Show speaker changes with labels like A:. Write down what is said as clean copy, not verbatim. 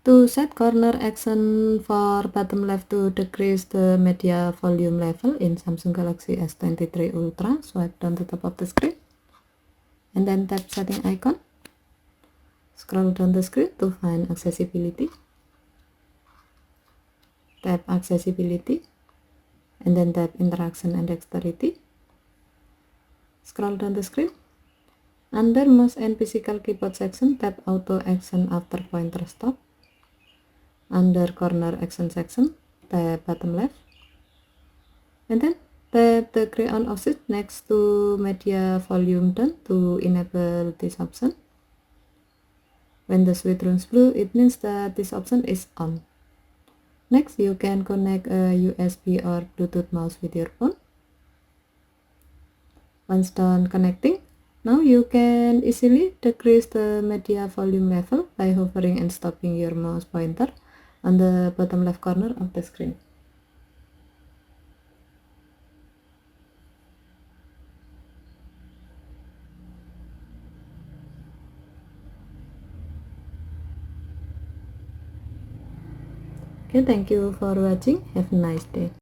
A: To set corner action for bottom left to decrease the media volume level in Samsung Galaxy S23 Ultra, swipe down the top of the screen and then tap setting icon. Scroll down the screen to find accessibility. Tap accessibility and then tap interaction and dexterity. Scroll down the screen. Under mouse and physical keyboard section, tap auto action after pointer stop. Under corner action section, tap bottom left and then tap the gray on offset next to media volume down to enable this option. When the switch turns blue, it means that this option is on. Next, you can connect a USB or Bluetooth mouse with your phone. Once done connecting, now you can easily decrease the media volume level by hovering and stopping your mouse pointer on the bottom left corner of the screen. Okay, thank you for watching. Have a nice day.